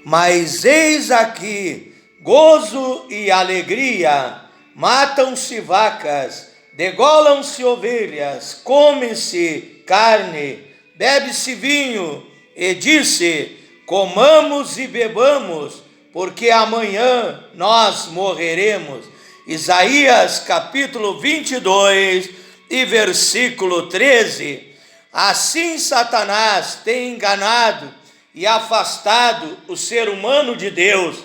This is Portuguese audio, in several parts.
Mas eis aqui gozo e alegria, matam-se vacas, degolam-se ovelhas, come-se carne, bebe-se vinho, e disse: comamos e bebamos, porque amanhã nós morreremos. Isaías capítulo 22 e versículo 13. Assim Satanás tem enganado e afastado o ser humano de Deus,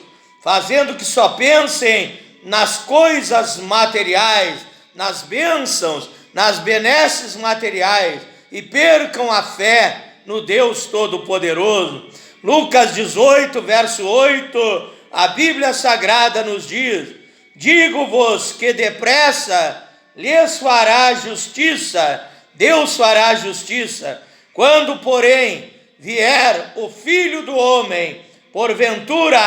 fazendo que só pensem nas coisas materiais, nas bênçãos, nas benesses materiais, e percam a fé no Deus Todo-Poderoso. Lucas 18, verso 8, a Bíblia Sagrada nos diz: digo-vos que depressa lhes fará justiça, Deus fará justiça. Quando, porém, vier o Filho do Homem, porventura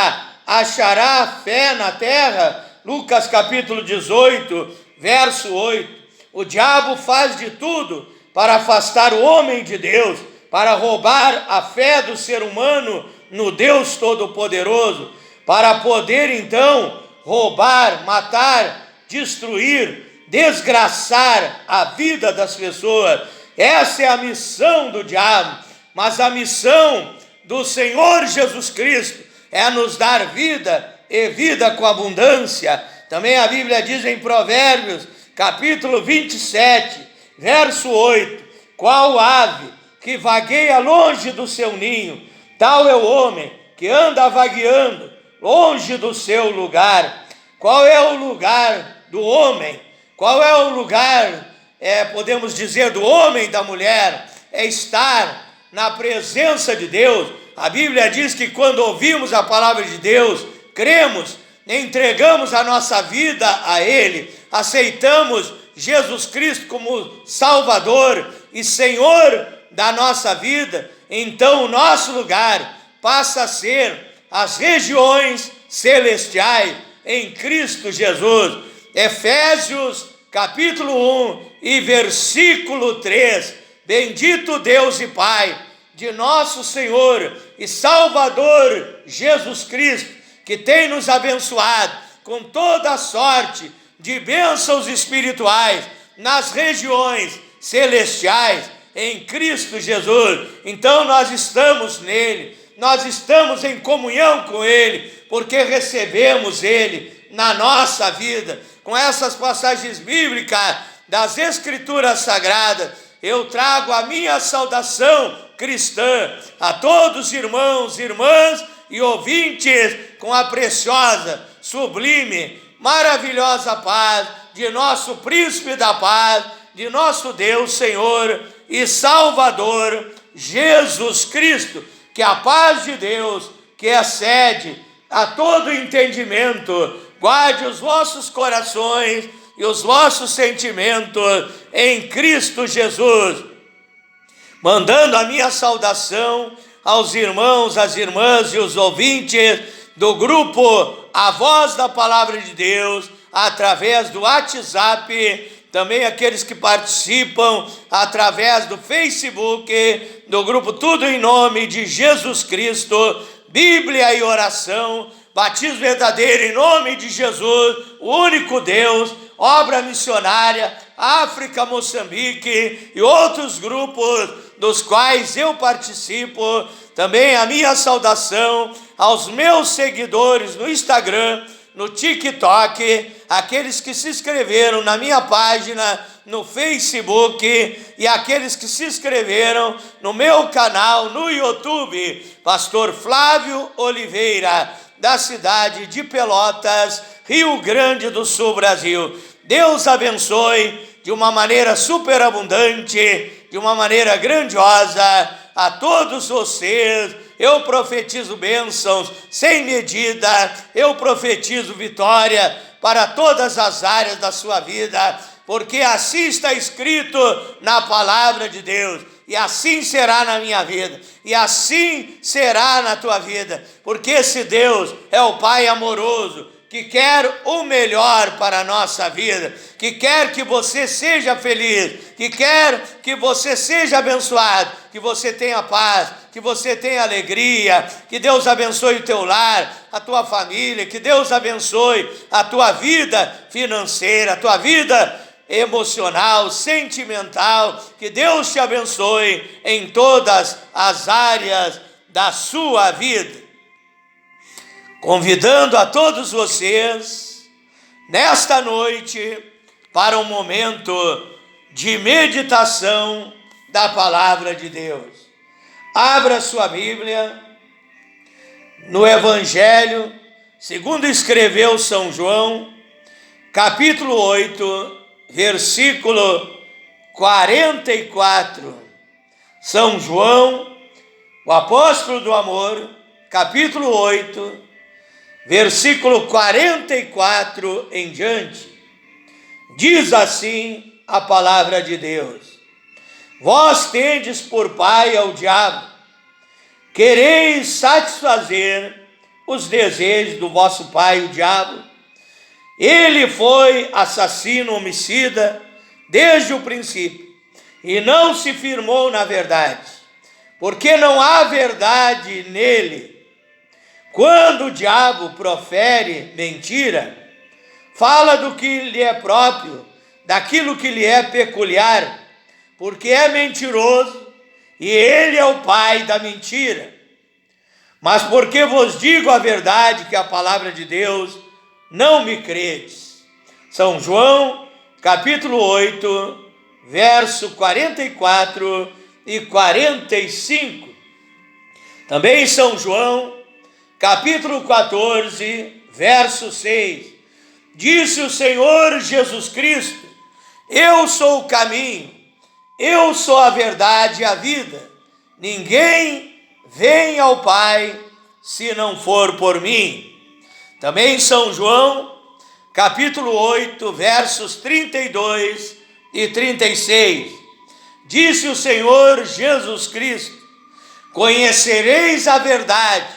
achará fé na terra? Lucas capítulo 18, verso 8. O diabo faz de tudo para afastar o homem de Deus, para roubar a fé do ser humano no Deus Todo-Poderoso, para poder então roubar, matar, destruir, desgraçar a vida das pessoas. Essa é a missão do diabo, mas a missão do Senhor Jesus Cristo é nos dar vida e vida com abundância. Também a Bíblia diz em Provérbios, capítulo 27, verso 8, qual ave que vagueia longe do seu ninho, tal é o homem que anda vagueando longe do seu lugar. Qual é o lugar do homem? Qual é o lugar, podemos dizer, do homem e da mulher? É estar na presença de Deus. A Bíblia diz que quando ouvimos a palavra de Deus, cremos, entregamos a nossa vida a Ele, aceitamos Jesus Cristo como Salvador e Senhor da nossa vida, então o nosso lugar passa a ser as regiões celestiais em Cristo Jesus. Efésios capítulo 1 e versículo 3. Bendito Deus e Pai de nosso Senhor e Salvador Jesus Cristo, que tem nos abençoado com toda a sorte de bênçãos espirituais nas regiões celestiais em Cristo Jesus. Então nós estamos nele, nós estamos em comunhão com Ele, porque recebemos Ele na nossa vida. Com essas passagens bíblicas das Escrituras Sagradas, eu trago a minha saudação cristã a todos os irmãos, irmãs e ouvintes, com a preciosa, sublime, maravilhosa paz de nosso Príncipe da Paz, de nosso Deus, Senhor e Salvador, Jesus Cristo. Que a paz de Deus, que excede a todo entendimento, guarde os vossos corações e os vossos sentimentos em Cristo Jesus. Mandando a minha saudação aos irmãos, às irmãs e os ouvintes do grupo A Voz da Palavra de Deus, através do WhatsApp, também aqueles que participam através do Facebook, do grupo Tudo em Nome de Jesus Cristo, Bíblia e Oração, Batismo Verdadeiro em Nome de Jesus, o único Deus, Obra Missionária, África, Moçambique e outros grupos dos quais eu participo. Também a minha saudação aos meus seguidores no Instagram, no TikTok, aqueles que se inscreveram na minha página no Facebook e aqueles que se inscreveram no meu canal no YouTube, Pastor Flávio Oliveira, da cidade de Pelotas, Rio Grande do Sul, Brasil. Deus abençoe de uma maneira superabundante, de uma maneira grandiosa a todos vocês. Eu profetizo bênçãos sem medida, eu profetizo vitória para todas as áreas da sua vida, porque assim está escrito na palavra de Deus, e assim será na minha vida, e assim será na tua vida, porque esse Deus é o Pai amoroso, que quer o melhor para a nossa vida, que quer que você seja feliz, que quer que você seja abençoado, que você tenha paz, que você tenha alegria, que Deus abençoe o teu lar, a tua família, que Deus abençoe a tua vida financeira, a tua vida emocional, sentimental, que Deus te abençoe em todas as áreas da sua vida. Convidando a todos vocês, nesta noite, para um momento de meditação da palavra de Deus. Abra sua Bíblia no Evangelho, segundo escreveu São João, capítulo 8, versículo 44. São João, o apóstolo do amor, capítulo 8, versículo 44 em diante. Diz assim a palavra de Deus: Vós tendes por pai ao diabo, quereis satisfazer os desejos do vosso pai, o diabo. Ele foi assassino, homicida, desde o princípio, e não se firmou na verdade, porque não há verdade nele. Quando o diabo profere mentira, fala do que lhe é próprio, daquilo que lhe é peculiar, porque é mentiroso e ele é o pai da mentira. Mas porque vos digo a verdade, que a palavra de Deus, não me credes. São João, capítulo 8, verso 44 e 45. Também São João, capítulo 14, verso 6. Disse o Senhor Jesus Cristo: Eu sou o caminho, eu sou a verdade e a vida. Ninguém vem ao Pai se não for por mim. Também São João, capítulo 8, versos 32 e 36. Disse o Senhor Jesus Cristo: Conhecereis a verdade,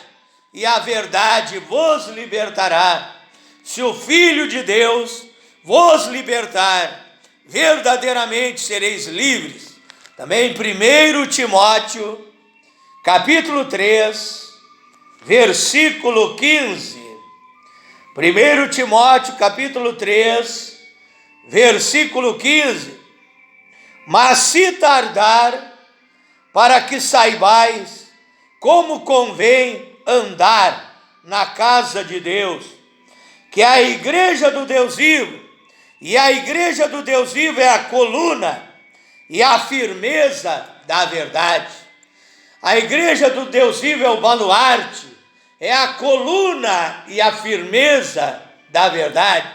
e a verdade vos libertará. Se o Filho de Deus vos libertar, verdadeiramente sereis livres. Também 1 Timóteo, capítulo 3, versículo 15. 1 Timóteo, capítulo 3, versículo 15. Mas se tardar, para que saibais como convém andar na casa de Deus, que é a igreja do Deus vivo, e a igreja do Deus vivo é a coluna e a firmeza da verdade. A igreja do Deus vivo é o baluarte, é a coluna e a firmeza da verdade.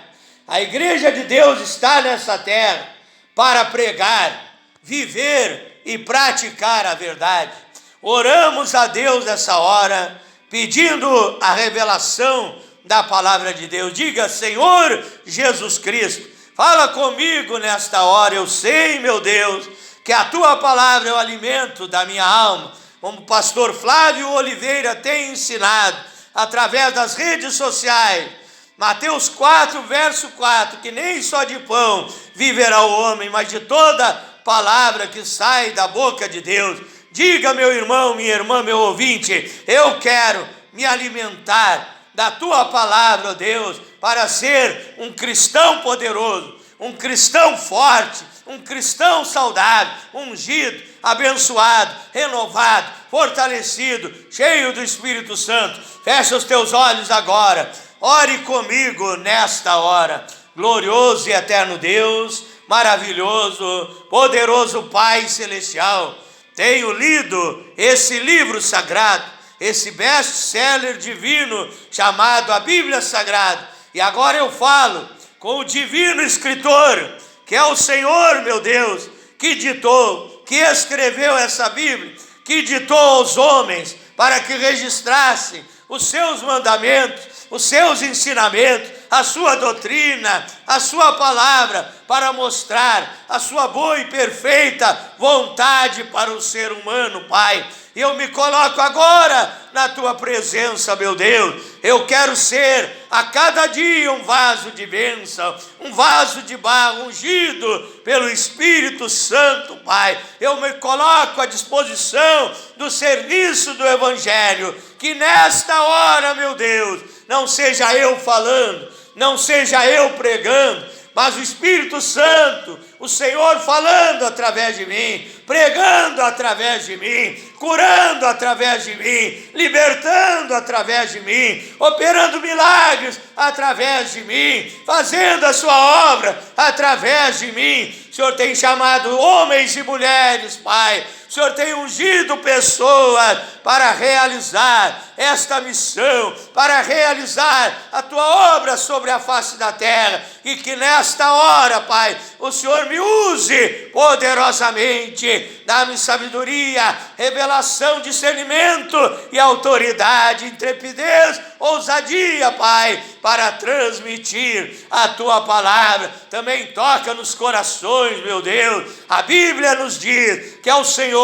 A igreja de Deus está nessa terra para pregar, viver e praticar a verdade. Oramos a Deus nessa hora, pedindo a revelação da palavra de Deus. Diga: Senhor Jesus Cristo, fala comigo nesta hora. Eu sei, meu Deus, que a tua palavra é o alimento da minha alma, como o pastor Flávio Oliveira tem ensinado através das redes sociais. Mateus 4, verso 4, que nem só de pão viverá o homem, mas de toda palavra que sai da boca de Deus. Diga, meu irmão, minha irmã, meu ouvinte, eu quero me alimentar da tua palavra, ó Deus, para ser um cristão poderoso, um cristão forte, um cristão saudável, ungido, abençoado, renovado, fortalecido, cheio do Espírito Santo. Fecha os teus olhos agora, ore comigo nesta hora. Glorioso e eterno Deus, maravilhoso, poderoso Pai celestial, tenho lido esse livro sagrado, esse best-seller divino chamado a Bíblia Sagrada, e agora eu falo com o divino escritor, que é o Senhor, meu Deus, que ditou, que escreveu essa Bíblia, que ditou aos homens para que registrassem os seus mandamentos, os seus ensinamentos, a sua doutrina, a sua palavra, para mostrar a sua boa e perfeita vontade para o ser humano, Pai. E eu me coloco agora na tua presença, meu Deus. Eu quero ser a cada dia um vaso de bênção, um vaso de barro ungido pelo Espírito Santo, Pai. Eu me coloco à disposição do serviço do Evangelho. Que nesta hora, meu Deus, não seja eu falando, não seja eu pregando, mas o Espírito Santo, o Senhor falando através de mim, pregando através de mim, curando através de mim, libertando através de mim, operando milagres através de mim, fazendo a sua obra através de mim. O Senhor tem chamado homens e mulheres, Pai. O Senhor tem ungido pessoas para realizar esta missão, para realizar a tua obra sobre a face da terra. E que nesta hora, Pai, o Senhor me use poderosamente, dá-me sabedoria, revelação, discernimento e autoridade, intrepidez, ousadia, Pai, para transmitir a tua palavra. Também toca nos corações, meu Deus. A Bíblia nos diz que é o Senhor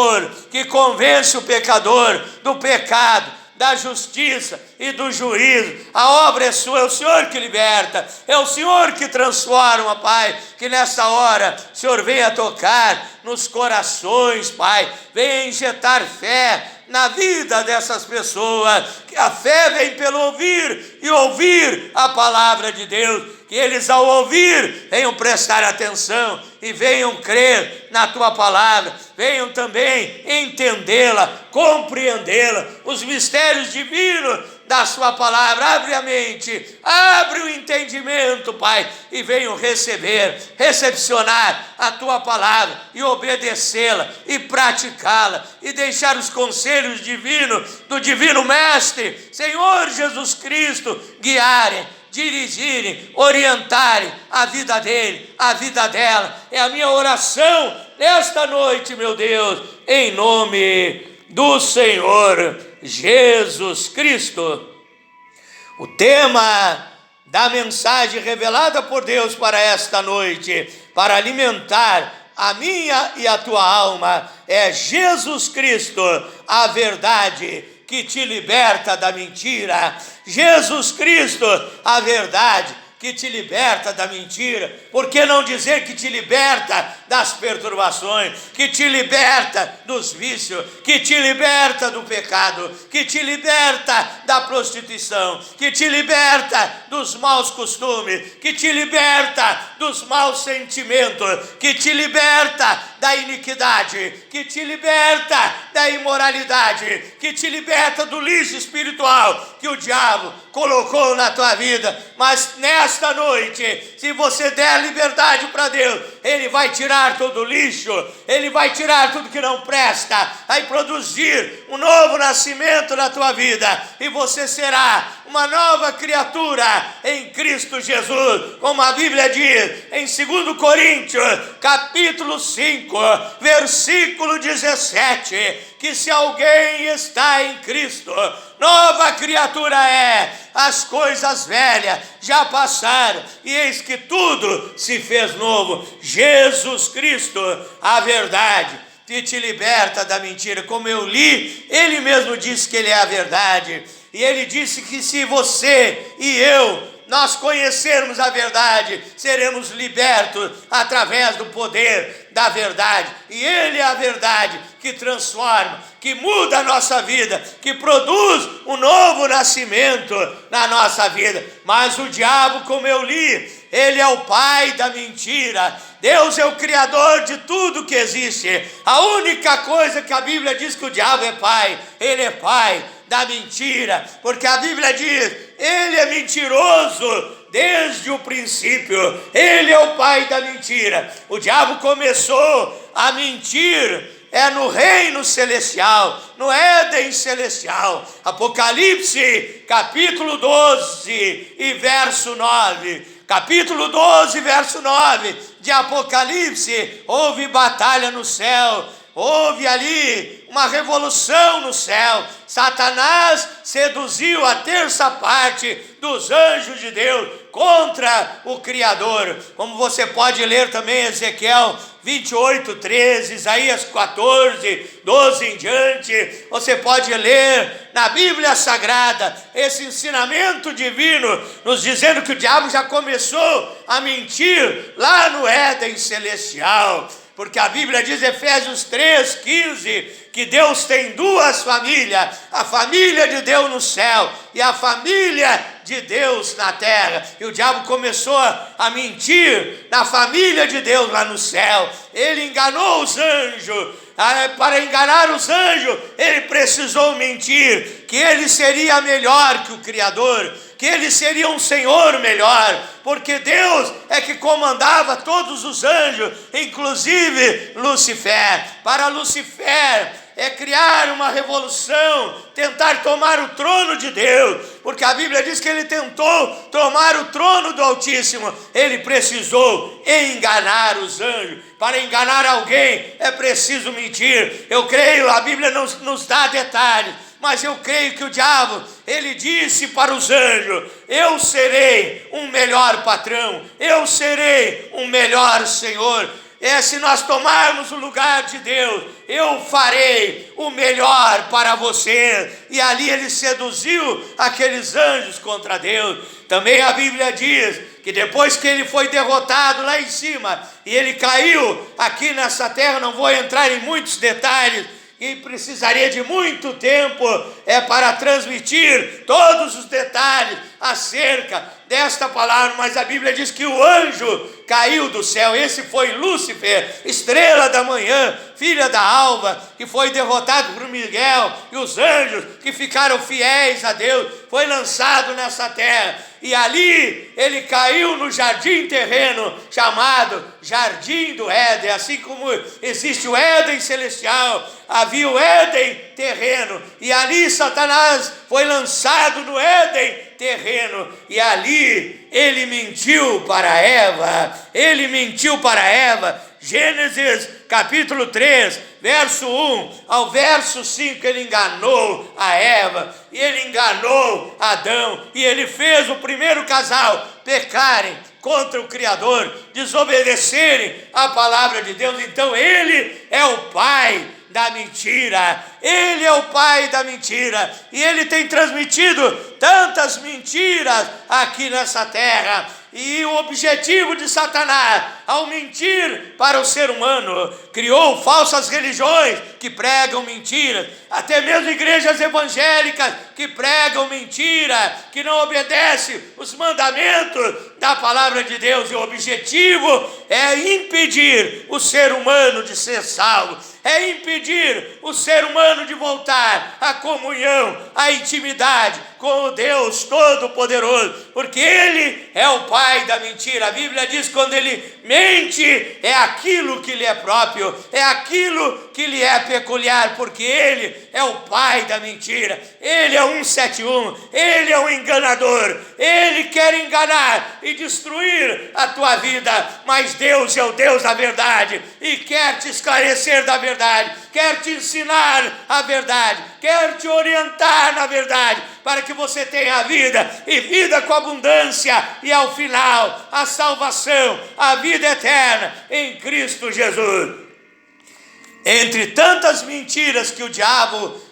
que convence o pecador do pecado, da justiça e do juízo. A obra é sua, é o Senhor que liberta, é o Senhor que transforma, Pai. Que nessa hora o Senhor venha tocar nos corações, Pai, venha injetar fé na vida dessas pessoas, que a fé vem pelo ouvir e ouvir a palavra de Deus. Que eles ao ouvir venham prestar atenção e venham crer na tua palavra, venham também entendê-la, compreendê-la, os mistérios divinos da sua palavra. Abre a mente, abre o entendimento, Pai, e venham recepcionar a tua palavra e obedecê-la e praticá-la e deixar os conselhos divinos do Divino Mestre, Senhor Jesus Cristo, guiarem, dirigirem, orientarem a vida dele, a vida dela. É a minha oração nesta noite, meu Deus, em nome do Senhor Jesus Cristo. O tema da mensagem revelada por Deus para esta noite, para alimentar a minha e a tua alma, é Jesus Cristo, a verdade que te liberta da mentira. Jesus Cristo, a verdade que te liberta da mentira. Por que não dizer que te liberta das perturbações, que te liberta dos vícios, que te liberta do pecado, que te liberta da prostituição, que te liberta dos maus costumes, que te liberta dos maus sentimentos, que te liberta da iniquidade, que te liberta da imoralidade, que te liberta do lixo espiritual que o diabo colocou na tua vida. Mas nesta noite, se você der liberdade para Deus, Ele vai tirar todo o lixo, Ele vai tirar tudo que não presta, vai produzir um novo nascimento na tua vida, e você será uma nova criatura em Cristo Jesus, como a Bíblia diz em 2 Coríntios, capítulo 5, versículo 17, que se alguém está em Cristo, nova criatura é, as coisas velhas já passaram, e eis que tudo se fez novo. Jesus Cristo, a verdade que te liberta da mentira. Como eu li, Ele mesmo disse que Ele é a verdade, e Ele disse que se você e eu, nós conhecermos a verdade, seremos libertos através do poder da verdade. E Ele é a verdade que transforma, que muda a nossa vida, que produz um novo nascimento na nossa vida. Mas o diabo, como eu li, ele é o pai da mentira. Deus é o criador de tudo que existe. A única coisa que a Bíblia diz que o diabo é pai, ele é pai da mentira, porque a Bíblia diz, ele é mentiroso desde o princípio, ele é o pai da mentira. O diabo começou a mentir no reino celestial, no Éden celestial. Apocalipse, capítulo 12 e verso 9. Capítulo 12, verso 9 de Apocalipse, houve batalha no céu, houve ali uma revolução no céu. Satanás seduziu a terça parte dos anjos de Deus contra o Criador. Como você pode ler também Ezequiel 28, 13, Isaías 14, 12 em diante. Você pode ler na Bíblia Sagrada esse ensinamento divino, nos dizendo que o diabo já começou a mentir lá no Éden celestial. Porque a Bíblia diz, Efésios 3,15, que Deus tem duas famílias, a família de Deus no céu e a família de Deus na terra. E o diabo começou a mentir na família de Deus lá no céu. Ele enganou os anjos. Para enganar os anjos, ele precisou mentir que ele seria melhor que o Criador, que ele seria um Senhor melhor, porque Deus é que comandava todos os anjos, inclusive Lucifer. Para Lucifer é criar uma revolução, tentar tomar o trono de Deus, porque a Bíblia diz que ele tentou tomar o trono do Altíssimo. Ele precisou enganar os anjos. Para enganar alguém é preciso mentir. Eu creio, a Bíblia não nos dá detalhes, mas eu creio que o diabo, ele disse para os anjos: eu serei um melhor patrão, eu serei um melhor Senhor. Se nós tomarmos o lugar de Deus, eu farei o melhor para você. E ali ele seduziu aqueles anjos contra Deus. Também a Bíblia diz que depois que ele foi derrotado lá em cima, e ele caiu aqui nessa terra, não vou entrar em muitos detalhes, e precisaria de muito tempo para transmitir todos os detalhes acerca desta palavra, mas a Bíblia diz que o anjo caiu do céu. Esse foi Lúcifer, estrela da manhã, filha da alva, que foi derrotado por Miguel, e os anjos que ficaram fiéis a Deus, foi lançado nessa terra, e ali ele caiu no jardim terreno, chamado Jardim do Éden. Assim como existe o Éden celestial, havia o Éden terreno, e ali Satanás foi lançado no Éden terreno, e ali ele mentiu para Eva, Gênesis capítulo 3, verso 1 ao verso 5, ele enganou a Eva, e ele enganou Adão, e ele fez o primeiro casal pecarem contra o Criador, desobedecerem a palavra de Deus. Então ele é o pai da mentira, ele é o pai da mentira, e ele tem transmitido tantas mentiras aqui nessa terra. E o objetivo de Satanás, ao mentir para o ser humano, criou falsas religiões que pregam mentiras, até mesmo igrejas evangélicas que pregam mentira, que não obedecem os mandamentos da palavra de Deus. E o objetivo é impedir o ser humano de ser salvo, é impedir o ser humano de voltar à comunhão, à intimidade com o Deus Todo-Poderoso, porque ele é o pai da mentira. A Bíblia diz que quando ele mente, é aquilo que lhe é próprio, é aquilo que lhe é peculiar, porque ele é o pai da mentira, ele é 171, ele é um enganador, ele quer enganar e destruir a tua vida, mas Deus é o Deus da verdade, e quer te esclarecer da verdade, quer te ensinar a verdade, quer te orientar na verdade, para que você tenha a vida, e vida com abundância, e ao final a salvação, a vida eterna em Cristo Jesus. Entre tantas mentiras que o diabo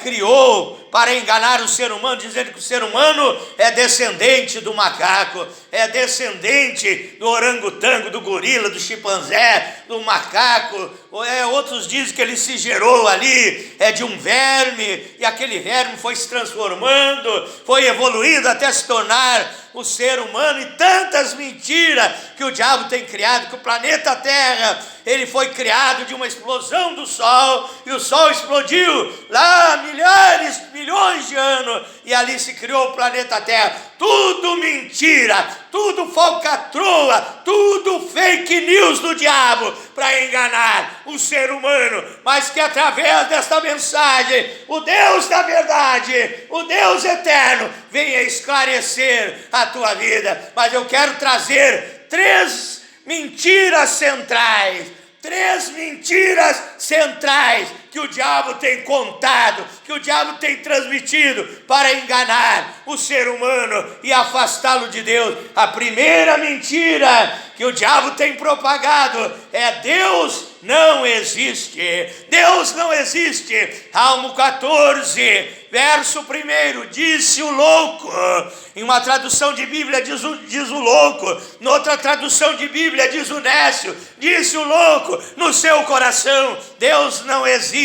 criou para enganar o ser humano, dizendo que o ser humano é descendente do macaco, é descendente do orangotango, do gorila, do chimpanzé, do macaco. Outros dizem que ele se gerou ali de um verme, e aquele verme foi se transformando, foi evoluindo até se tornar o ser humano. E tantas mentiras que o diabo tem criado, que o planeta Terra, ele foi criado de uma explosão do Sol, e o Sol explodiu lá milhões de anos, e ali se criou o planeta Terra. Tudo mentira, tudo falcatrua, tudo fake news do diabo para enganar o ser humano, mas que através desta mensagem, o Deus da verdade, o Deus eterno, venha esclarecer a tua vida. Mas eu quero trazer 3 mentiras centrais, 3 mentiras centrais que o diabo tem contado, que o diabo tem transmitido para enganar o ser humano e afastá-lo de Deus. A primeira mentira que o diabo tem propagado é: Deus não existe. Deus não existe. Salmo 14, verso 1, disse o louco. Em uma tradução de Bíblia diz o louco, noutra tradução de Bíblia diz o nécio, disse o louco no seu coração: Deus não existe.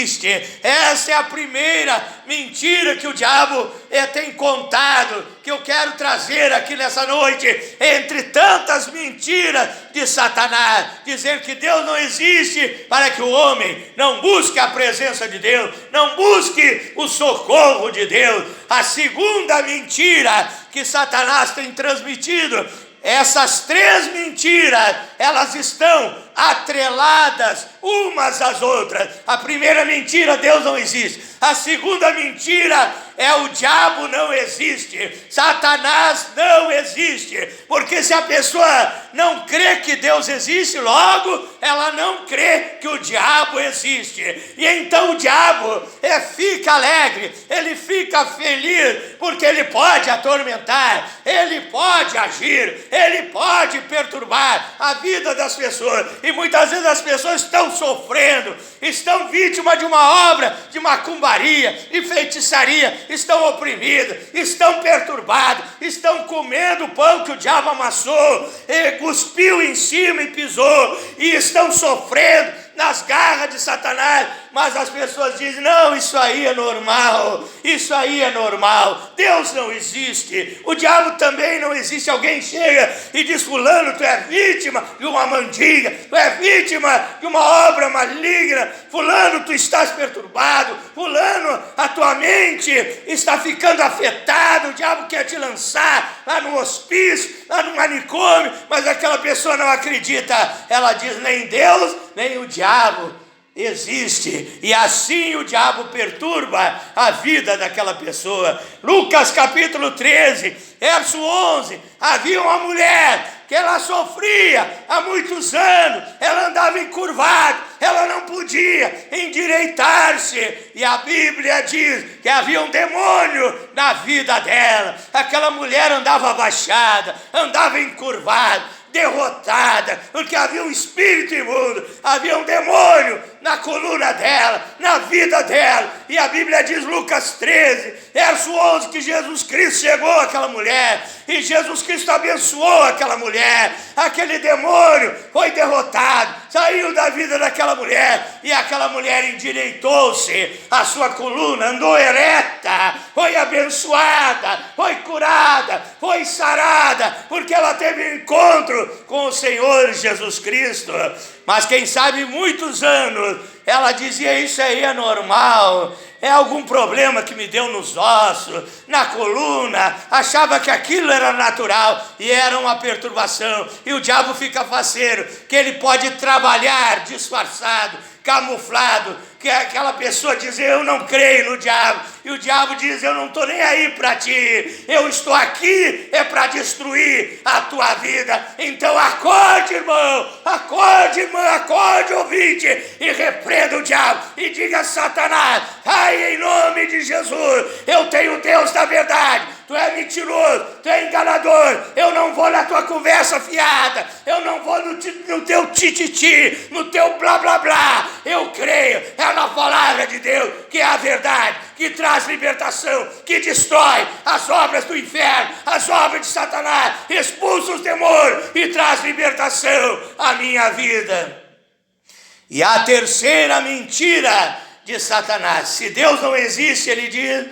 Essa é a primeira mentira que o diabo tem contado, que eu quero trazer aqui nessa noite, entre tantas mentiras de Satanás, dizer que Deus não existe, para que o homem não busque a presença de Deus, não busque o socorro de Deus. A segunda mentira que Satanás tem transmitido, essas 3 mentiras, elas estão atreladas umas às outras. A primeira mentira: Deus não existe. A segunda mentira é: o diabo não existe, Satanás não existe. Porque se a pessoa não crê que Deus existe, logo ela não crê que o diabo existe. E então o diabo fica alegre, ele fica feliz, porque ele pode atormentar, ele pode agir, ele pode perturbar a vida das pessoas. E muitas vezes as pessoas estão sofrendo, estão vítimas de uma obra de macumbaria e feitiçaria, estão oprimidas, estão perturbadas, estão comendo o pão que o diabo amassou, cuspiu em cima e pisou, e estão sofrendo nas garras de Satanás. Mas as pessoas dizem: não, isso aí é normal, isso aí é normal, Deus não existe, o diabo também não existe. Alguém chega e diz: fulano, tu é vítima de uma mandiga, tu é vítima de uma obra maligna, fulano, tu estás perturbado, fulano, a tua mente está ficando afetada, o diabo quer te lançar lá no hospício, lá no manicômio. Mas aquela pessoa não acredita, ela diz: nem Deus, nem o diabo existe. E assim o diabo perturba a vida daquela pessoa. Lucas capítulo 13, verso 11, havia uma mulher que ela sofria há muitos anos, ela andava encurvada, ela não podia endireitar-se, e a Bíblia diz que havia um demônio na vida dela. Aquela mulher andava abaixada, andava encurvada, derrotada, porque havia um espírito imundo, havia um demônio na coluna dela, na vida dela. E a Bíblia diz, Lucas 13, verso 11, que Jesus Cristo chegou àquela mulher, e Jesus Cristo abençoou aquela mulher. Aquele demônio foi derrotado, saiu da vida daquela mulher, e aquela mulher endireitou-se, a sua coluna andou ereta, foi abençoada, foi curada, foi sarada, porque ela teve um encontro com o Senhor Jesus Cristo. Mas quem sabe muitos anos ela dizia: isso aí é normal, é algum problema que me deu nos ossos, na coluna, achava que aquilo era natural e era uma perturbação. E o diabo fica faceiro, que ele pode trabalhar disfarçado, camuflado, que aquela pessoa diz: eu não creio no diabo, e o diabo diz: eu não estou nem aí para ti, eu estou aqui para destruir a tua vida. Então acorde, irmão, acorde, irmã, acorde, ouvinte, e repreenda o diabo, e diga: Satanás, ai, em nome de Jesus, eu tenho Deus da verdade, tu é mentiroso, tu é enganador, eu não vou na tua conversa fiada, eu não vou no teu tititi, no teu blá blá blá. Eu creio na palavra de Deus, que é a verdade, que traz libertação, que destrói as obras do inferno, as obras de Satanás, expulsa os demônios e traz libertação à minha vida. E a terceira mentira de Satanás: se Deus não existe, ele diz,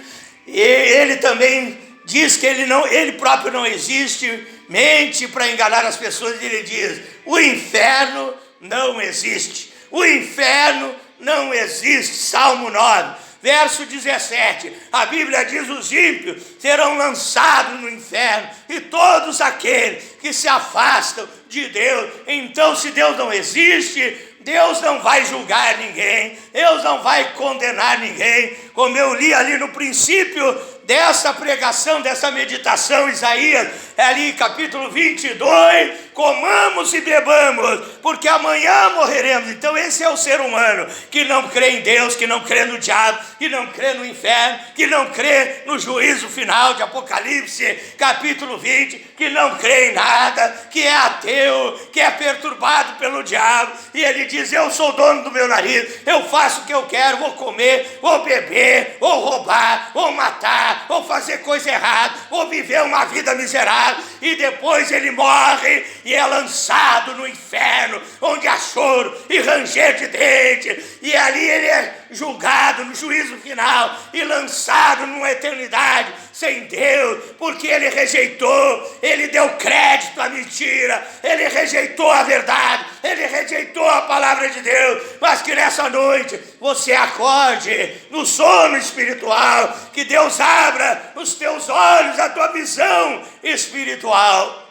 ele também diz que ele próprio não existe, mente para enganar as pessoas. Ele diz: o inferno não existe, o inferno não existe. Salmo 9, verso 17, a Bíblia diz: os ímpios serão lançados no inferno, e todos aqueles que se afastam de Deus. Então, se Deus não existe, Deus não vai julgar ninguém, Deus não vai condenar ninguém. Como eu li ali no princípio dessa pregação, dessa meditação, Isaías, ali capítulo 22, comamos e bebamos, porque amanhã morreremos. Então esse é o ser humano que não crê em Deus, que não crê no diabo, que não crê no inferno, que não crê no juízo final de Apocalipse, capítulo 20, que não crê em nada, que é ateu, que é perturbado pelo diabo, e ele diz: eu sou dono do meu nariz, eu faço o que eu quero, vou comer, vou beber, vou roubar, vou matar, vou fazer coisa errada, vou viver uma vida miserável, e depois ele morre e é lançado no inferno, onde há choro e ranger de dente, e ali ele é julgado no juízo final e lançado numa eternidade sem Deus, porque ele rejeitou, ele deu crédito à mentira, ele rejeitou a verdade, ele rejeitou a palavra de Deus. Mas que nessa noite você acorde no sono espiritual, que Deus abra os teus olhos, a tua visão espiritual.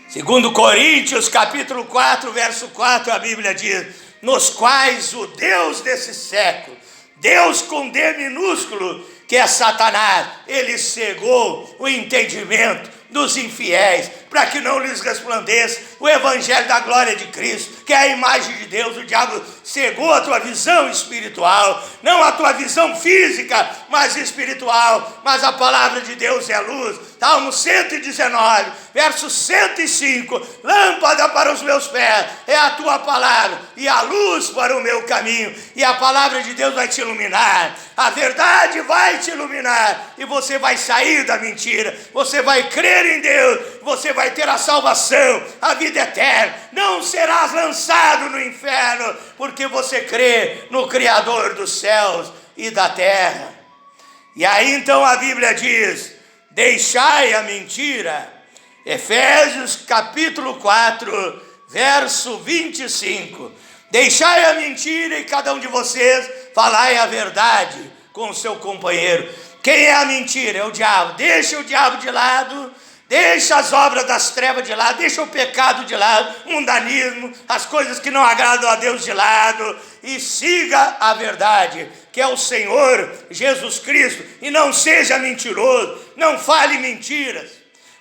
Segundo Coríntios, capítulo 4, verso 4, a Bíblia diz: nos quais o Deus desse século, Deus com D minúsculo, que é Satanás, ele cegou o entendimento dos infiéis, para que não lhes resplandeça o evangelho da glória de Cristo, que é a imagem de Deus. O diabo cegou a tua visão espiritual, não a tua visão física, mas espiritual. Mas a palavra de Deus é luz. Salmo 119, verso 105, lâmpada para os meus pés é a tua palavra e a luz para o meu caminho. E a palavra de Deus vai te iluminar, a verdade vai te iluminar, e você vai sair da mentira, você vai crer em Deus, você vai ter a salvação, a vida eterna, não serás lançado no inferno, porque você crê no Criador dos céus e da terra. E aí então a Bíblia diz: deixai a mentira. Efésios capítulo 4, verso 25. Deixai a mentira e cada um de vocês falai a verdade com o seu companheiro. Quem é a mentira? É o diabo. Deixa o diabo de lado, deixa as obras das trevas de lado, deixa o pecado de lado, o mundanismo, as coisas que não agradam a Deus de lado, e siga a verdade, que é o Senhor Jesus Cristo, e não seja mentiroso, não fale mentiras.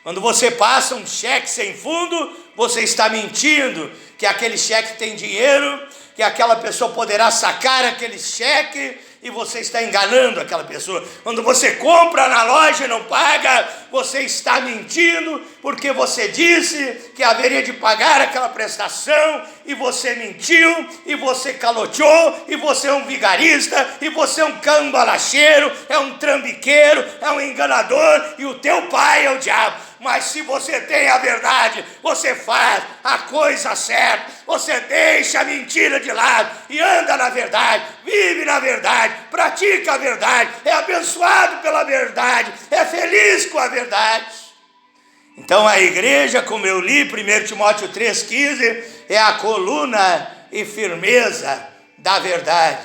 Quando você passa um cheque sem fundo, você está mentindo que aquele cheque tem dinheiro, que aquela pessoa poderá sacar aquele cheque, e você está enganando aquela pessoa. Quando você compra na loja e não paga, você está mentindo, porque você disse que haveria de pagar aquela prestação, e você mentiu, e você caloteou, e você é um vigarista, e você é um cambalacheiro, é um trambiqueiro, é um enganador, e o teu pai é o diabo. Mas se você tem a verdade, você faz a coisa certa, você deixa a mentira de lado e anda na verdade, vive na verdade, pratica a verdade, é abençoado pela verdade, é feliz com a verdade. Então a igreja, como eu li, 1 Timóteo 3,15, é a coluna e firmeza da verdade.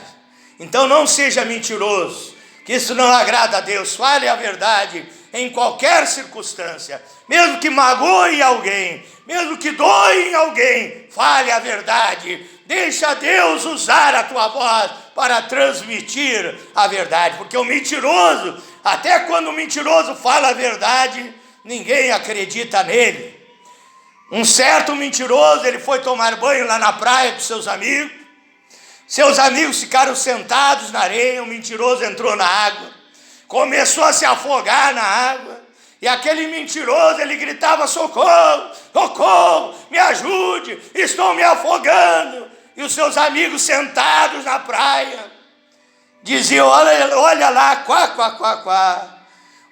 Então não seja mentiroso, que isso não agrada a Deus. Fale a verdade em qualquer circunstância, mesmo que magoe alguém, mesmo que doe em alguém, fale a verdade. Deixa Deus usar a tua voz para transmitir a verdade, porque o mentiroso, até quando o mentiroso fala a verdade, ninguém acredita nele. Um certo mentiroso, ele foi tomar banho lá na praia com seus amigos ficaram sentados na areia, o mentiroso entrou na água, começou a se afogar na água, e aquele mentiroso, ele gritava: socorro, socorro, me ajude, estou me afogando. E os seus amigos sentados na praia diziam: olha lá, quá, quá, quá, quá.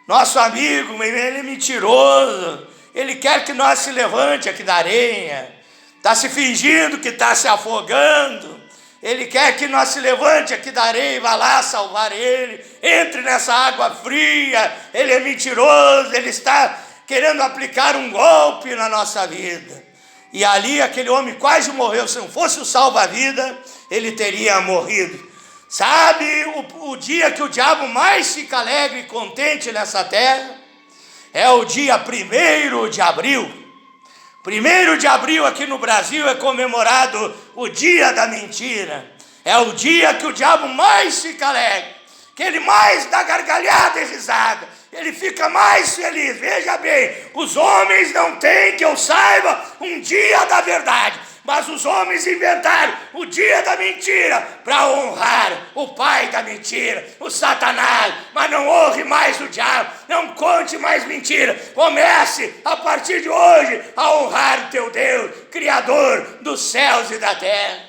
Nosso amigo, ele é mentiroso, ele quer que nós se levante aqui da areia, está se fingindo que está se afogando. Ele quer que nós se levante aqui da areia e vá lá salvar ele. Entre nessa água fria. Ele é mentiroso, ele está querendo aplicar um golpe na nossa vida. E ali aquele homem quase morreu. Se não fosse o salva-vida, ele teria morrido. Sabe o dia que o diabo mais fica alegre e contente nessa terra? É o dia 1º de abril. 1º de abril aqui no Brasil é comemorado o dia da mentira. É o dia que o diabo mais fica alegre. que ele mais dá gargalhada e risada, ele fica mais feliz. Veja bem, os homens não têm, que eu saiba, um dia da verdade, mas os homens inventaram o dia da mentira para honrar o pai da mentira, o Satanás. Mas não honre mais o diabo, não conte mais mentira. Comece a partir de hoje a honrar o teu Deus, Criador dos céus e da terra.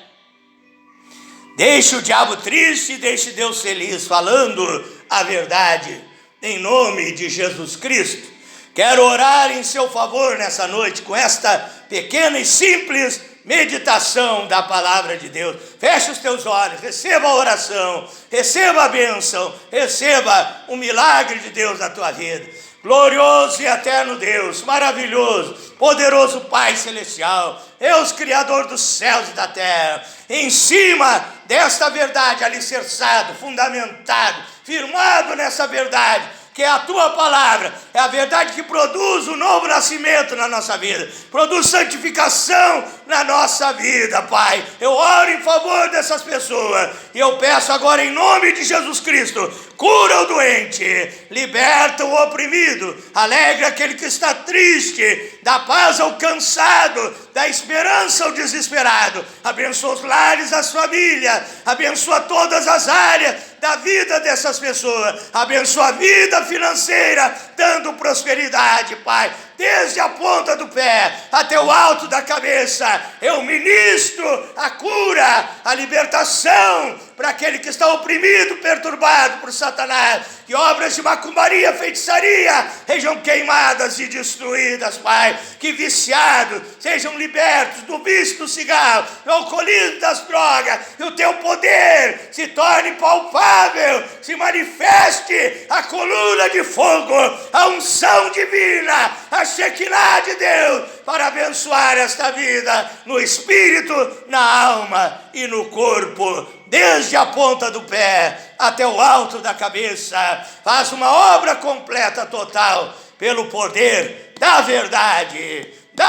Deixe o diabo triste e deixe Deus feliz, falando a verdade, em nome de Jesus Cristo. Quero orar em seu favor nessa noite com esta pequena e simples meditação da palavra de Deus. Feche os teus olhos, receba a oração, receba a bênção, receba o milagre de Deus na tua vida. Glorioso e eterno Deus, maravilhoso, poderoso Pai Celestial, Deus Criador dos céus e da terra, em cima desta verdade alicerçado, fundamentado, firmado nessa verdade, que é a tua palavra, é a verdade que produz o novo nascimento na nossa vida, produz santificação na nossa vida, Pai. Eu oro em favor dessas pessoas e eu peço agora em nome de Jesus Cristo, cura o doente, liberta o oprimido, alegra aquele que está triste, dá paz ao cansado, dá esperança ao desesperado, abençoa os lares, as famílias, abençoa todas as áreas da vida dessas pessoas, abençoa a vida financeira, dando prosperidade, Pai, desde a ponta do pé até o alto da cabeça. Eu ministro a cura, a libertação para aquele que está oprimido, perturbado por Satanás, que obras de macumbaria, feitiçaria sejam queimadas e destruídas, Pai, que viciados sejam libertos do vício do cigarro, do alcoolismo, das drogas, e o teu poder se torne palpável, se manifeste a coluna de fogo, a unção divina, a Shekinah de Deus, para abençoar esta vida no espírito, na alma e no corpo, desde a ponta do pé até o alto da cabeça. Faz uma obra completa, total, pelo poder da verdade.